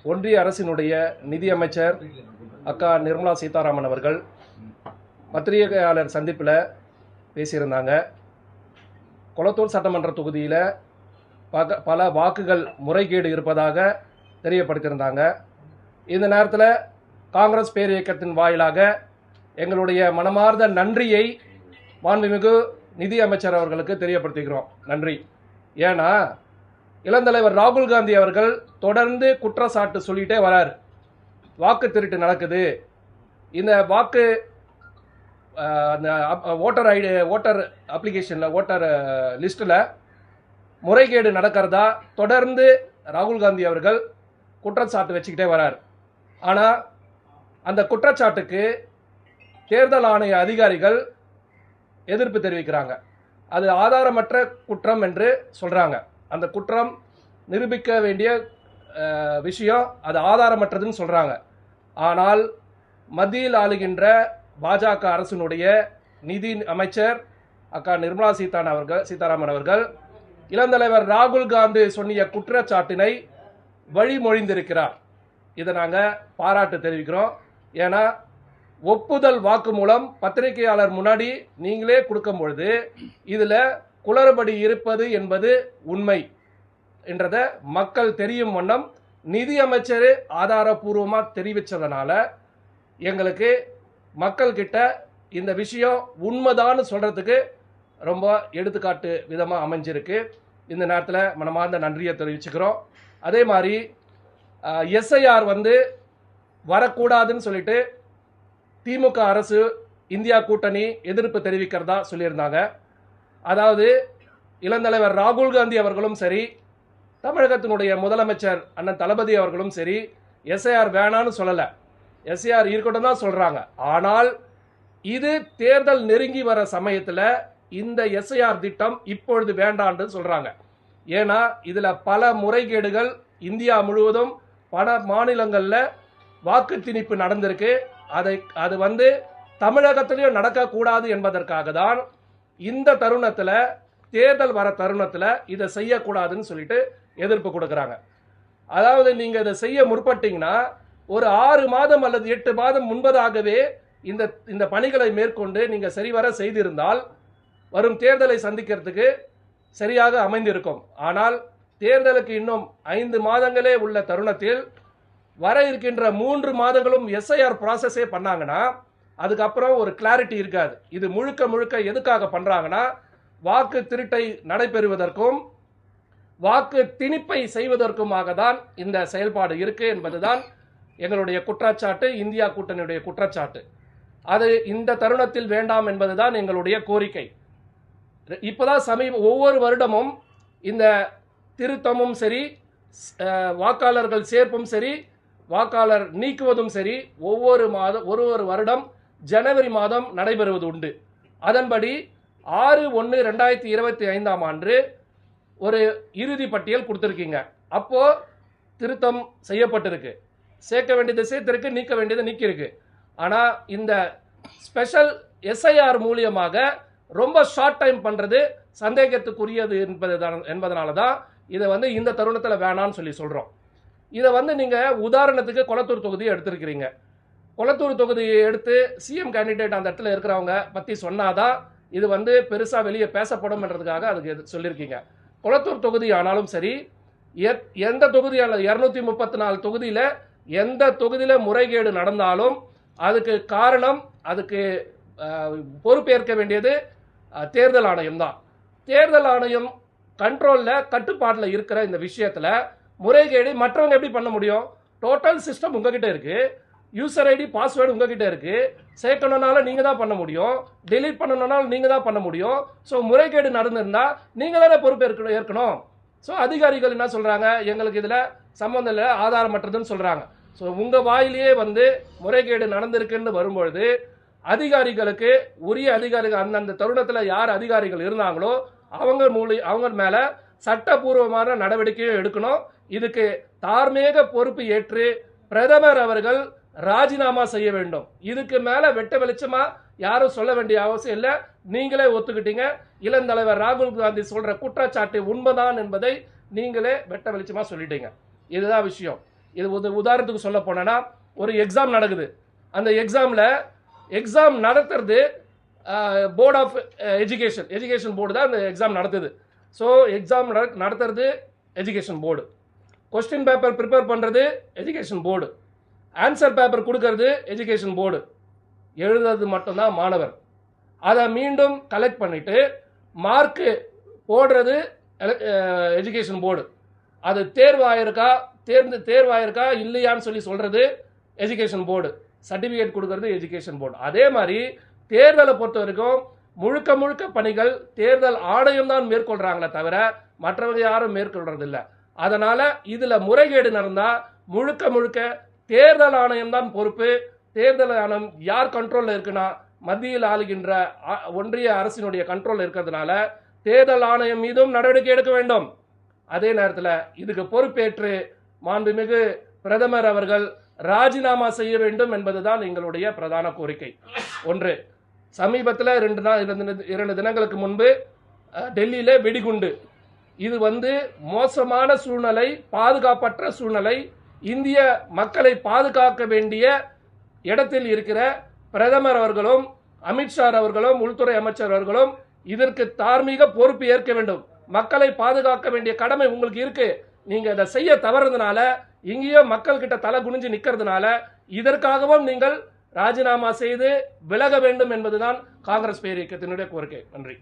ஒன்றிய அரசினுடைய நிதியமைச்சர் அக்கா நிர்மலா சீதாராமன் அவர்கள் பத்திரிகையாளர் சந்திப்பில் பேசியிருந்தாங்க. கொளத்தூர் சட்டமன்ற தொகுதியில் பல வாக்குகள் முறைகேடு இருப்பதாக தெரியப்படுத்தியிருந்தாங்க. இந்த நேரத்தில் காங்கிரஸ் பேரியக்கத்தின் வாயிலாக எங்களுடைய மனமார்ந்த நன்றியை மாண்புமிகு நிதி அமைச்சர் அவர்களுக்கு தெரியப்படுத்துகிறோம். நன்றி. ஏன்னா இளந்தலைவர் ராகுல் காந்தி அவர்கள் தொடர்ந்து குற்றச்சாட்டு சொல்லிட்டே வரார். வாக்கு திருட்டு நடக்குது, இந்த வாக்கு ஓட்டர் அப்ளிகேஷனில் ஓட்டர் லிஸ்ட்டில் முறைகேடு நடக்கிறதா தொடர்ந்து ராகுல் காந்தி அவர்கள் குற்றச்சாட்டு வச்சுக்கிட்டே வரார். ஆனால் அந்த குற்றச்சாட்டுக்கு தேர்தல் ஆணைய அதிகாரிகள் எதிர்ப்பு தெரிவிக்கிறாங்க. அது ஆதாரமற்ற குற்றம் என்று சொல்கிறாங்க. அந்த குற்றம் நிரூபிக்க வேண்டிய விஷயம் அது ஆதாரமற்றதுன்னு சொல்கிறாங்க. ஆனால் மத்தியில் ஆளுகின்ற பாஜக அரசினுடைய நிதி அமைச்சர் அக்கா நிர்மலா சீதாராமன் அவர்கள் இளந்தலைவர் ராகுல் காந்தி சொன்னிய குற்றச்சாட்டினை வழிமொழிந்திருக்கிறார். இதை நாங்கள் பாராட்டு தெரிவிக்கிறோம். ஏன்னா ஒப்புதல் வாக்கு மூலம் பத்திரிகையாளர் முன்னாடி நீங்களே கொடுக்கும் பொழுது இதில் குளறுபடி இருப்பது என்பது உண்மை என்றதை மக்கள் தெரியும் வண்ணம் நிதி அமைச்சர் ஆதாரபூர்வமாக தெரிவித்ததுனால எங்களுக்கு மக்கள்கிட்ட இந்த விஷயம் உண்மைதான்னு சொல்கிறதுக்கு ரொம்ப எடுத்துக்காட்டு விதமாக அமைஞ்சிருக்கு. இந்த நேரத்தில் மனமார்ந்த நன்றியை தெரிவிச்சுக்கிறோம். அதே மாதிரி எஸ்ஐஆர் வரக்கூடாதுன்னு சொல்லிட்டு திமுக அரசு இந்தியா கூட்டணி எதிர்ப்பு தெரிவிக்கிறதா சொல்லியிருந்தாங்க. அதாவது இளந்தலைவர் ராகுல் காந்தி அவர்களும் சரி, தமிழகத்தினுடைய முதலமைச்சர் அண்ணன் தளபதி அவர்களும் சரி எஸ்ஐஆர் வேணான்னு சொல்லலை, எஸ்ஐஆர் இருக்கட்டும் தான் சொல்கிறாங்க. ஆனால் இது தேர்தல் நெருங்கி வர சமயத்தில் இந்த எஸ்ஐஆர் திட்டம் இப்பொழுது வேண்டான்னு சொல்கிறாங்க. ஏன்னா இதில் பல முறைகேடுகள் இந்தியா முழுவதும் பல மாநிலங்களில் வாக்கு திணிப்பு நடந்திருக்கு. அது தமிழகத்திலையும் நடக்கக்கூடாது என்பதற்காக தான் இந்த தருணத்தில் தேர்தல் வர தருணத்தில் இதை செய்யக்கூடாதுன்னு சொல்லிட்டு எதிர்ப்பு கொடுக்குறாங்க. அதாவது நீங்கள் இதை செய்ய முற்பட்டீங்கன்னா ஒரு 6 மாதம் அல்லது 8 மாதம் முன்பதாகவே இந்த பணிகளை மேற்கொண்டு நீங்கள் சரிவர செய்திருந்தால் வரும் தேர்தலை சந்திக்கிறதுக்கு சரியாக அமைந்திருக்கும். ஆனால் தேர்தலுக்கு இன்னும் 5 மாதங்களே உள்ள தருணத்தில் வர இருக்கின்ற 3 மாதங்களும் எஸ்ஐஆர் ப்ராசஸே பண்ணாங்கன்னா அதுக்கப்புறம் ஒரு கிளாரிட்டி இருக்காது. இது முழுக்க முழுக்க எதுக்காக பண்ணுறாங்கன்னா வாக்கு திருட்டை நடைபெறுவதற்கும் வாக்கு திணிப்பை செய்வதற்குமாக தான் இந்த செயல்பாடு இருக்கு என்பதுதான் எங்களுடைய குற்றச்சாட்டு, இந்தியா கூட்டணியுடைய குற்றச்சாட்டு. அது இந்த தருணத்தில் வேண்டாம் என்பதுதான் எங்களுடைய கோரிக்கை. இப்போதான் ஒவ்வொரு வருடமும் இந்த திருத்தமும் சரி, வாக்காளர்கள் சேர்ப்பும் சரி, வாக்காளர் நீக்குவதும் சரி ஒவ்வொரு வருடம் ஜனவரி மாதம் நடைபெறுவது உண்டு. அதன்படி 6/1/2025 ஆண்டு ஒரு இறுதி பட்டியல் கொடுத்துருக்கீங்க. அப்போ திருத்தம் செய்யப்பட்டிருக்கு, சேர்க்க வேண்டியதை சேர்த்திருக்கு, நீக்க வேண்டியதை நீக்கியிருக்கு. ஆனால் இந்த ஸ்பெஷல் எஸ்ஐஆர் மூலியமாக ரொம்ப ஷார்ட் டைம் பண்ணுறது சந்தேகத்துக்குரியது என்பதனால தான் இதை இந்த தருணத்தில் வேணான்னு சொல்லி சொல்கிறோம். இதை நீங்கள் உதாரணத்துக்கு கொளத்தூர் தொகுதியை எடுத்திருக்கிறீங்க. கொளத்தூர் தொகுதியை எடுத்து சிஎம் கேண்டிடேட் அந்த இடத்துல இருக்கிறவங்க பற்றி சொன்னாதான் இது பெருசாக வெளியே பேசப்படும் என்றதுக்காக அதுக்கு சொல்லியிருக்கீங்க. கொளத்தூர் தொகுதி ஆனாலும் சரி, எந்த தொகுதியான 234 தொகுதியில் எந்த தொகுதியில் முறைகேடு நடந்தாலும் அதுக்கு காரணம், அதுக்கு பொறுப்பேற்க வேண்டியது தேர்தல் ஆணையம் தான். தேர்தல் ஆணையம் கண்ட்ரோலில் கட்டுப்பாட்டில் இருக்கிற இந்த விஷயத்தில் முறைகேடு மற்றவங்க எப்படி பண்ண முடியும்? டோட்டல் சிஸ்டம் உங்ககிட்ட இருக்கு, யூசர் ஐடி பாஸ்வேர்டு உங்ககிட்ட இருக்கு, சேர்க்கணும்னாலும் நீங்கள் தான் பண்ண முடியும், டெலீட் பண்ணணும்னாலும் நீங்கள் தான் பண்ண முடியும். ஸோ முறைகேடு நடந்திருந்தா நீங்கள் தானே பொறுப்பு ஏற்கணும். ஸோ அதிகாரிகள் என்ன சொல்கிறாங்க, எங்களுக்கு இதில் சம்மந்தம் இல்லை, ஆதாரமற்றதுன்னு சொல்கிறாங்க. ஸோ உங்கள் வாயிலேயே முறைகேடு நடந்திருக்குன்னு வரும்பொழுது அதிகாரிகளுக்கு உரிய அதிகாரிகள் அந்தந்த தருணத்தில் யார் அதிகாரிகள் இருந்தாங்களோ அவங்க மேலே சட்டபூர்வமான நடவடிக்கையும் எடுக்கணும். இதுக்கு தார்மீக பொறுப்பு ஏற்று பிரதமர் அவர்கள் ராஜினாமா செய்ய வேண்டும். இதுக்கு மேல வெட்ட வெளிச்சமா யாரும் சொல்ல வேண்டிய அவசியம் இல்லை. நீங்களே ஒத்துக்கிட்டீங்க. இளந்தலைவர் ராகுல் காந்தி சொல்ற குற்றச்சாட்டு உண்மைதான் என்பதை நீங்களே வெட்ட வெளிச்சமா சொல்லிட்டீங்க. இதுதான் விஷயம். இது உதாரணத்துக்கு சொல்ல போனேன்னா, ஒரு எக்ஸாம் நடக்குது. அந்த எக்ஸாம் நடத்துறது போர்ட் ஆஃப் எஜுகேஷன் போர்டு தான் அந்த எக்ஸாம் நடத்துது. ஸோ எக்ஸாம் நடத்துறது education board. Question paper prepare பண்ணுறது எஜுகேஷன் போர்டு. ஆன்சர் பேப்பர் கொடுக்கறது எஜுகேஷன் போர்டு. எழுதுறது மட்டும்தான் மாணவர். அதை மீண்டும் கலெக்ட் பண்ணிட்டு மார்க்கு போடுறது எஜுகேஷன் போர்டு. அது தேர்வாயிருக்கா இல்லையான்னு சொல்லி சொல்றது எஜுகேஷன் போர்டு. சர்டிஃபிகேட் கொடுக்கறது எஜுகேஷன் போர்டு. அதே மாதிரி தேர்தலை பொறுத்த வரைக்கும் முழுக்க முழுக்க பணிகள் தேர்தல் ஆணையம் தான் மேற்கொள்றாங்களே தவிர மற்றவங்க யாரும் மேற்கொள்றது இல்லை. அதனால இதுல முறைகேடு நடந்தா முழுக்க முழுக்க தேர்தல் ஆணையம் தான் பொறுப்பு. தேர்தல் ஆணையம் யார் கண்ட்ரோல்ல இருக்குன்னா மத்தியில் ஆளுகின்ற ஒன்றிய அரசினுடைய கண்ட்ரோல் இருக்கிறதுனால தேர்தல் ஆணையம் மீதும் நடவடிக்கை எடுக்க வேண்டும். அதே நேரத்தில் இதுக்கு பொறுப்பேற்று மாண்புமிகு பிரதமர் அவர்கள் ராஜினாமா செய்ய வேண்டும் என்பதுதான் எங்களுடைய பிரதான கோரிக்கை. ஒன்று, சமீபத்தில் 2 தினங்களுக்கு முன்பு டெல்லியில வெடிகுண்டு. இது மோசமான சூழ்நிலை, பாதுகாப்பற்ற சூழ்நிலை. இந்திய மக்களை பாதுகாக்க வேண்டிய இடத்தில் இருக்கிற பிரதமர் அவர்களும் அமித்ஷா அவர்களும் உள்துறை அமைச்சர் அவர்களும் இதற்கு தார்மீக பொறுப்பு ஏற்க வேண்டும். மக்களை பாதுகாக்க வேண்டிய கடமை உங்களுக்கு இருக்கு. நீங்க அதை செய்ய தவறுறதுனால, இங்கேயோ மக்கள் கிட்ட தலை குனிஞ்சு நிக்கிறதுனால இதற்காகவும் நீங்கள் ராஜினாமா செய்து விலக வேண்டும் என்பதுதான் காங்கிரஸ் பேரியக்கத்தினுடைய கோரிக்கை. நன்றி.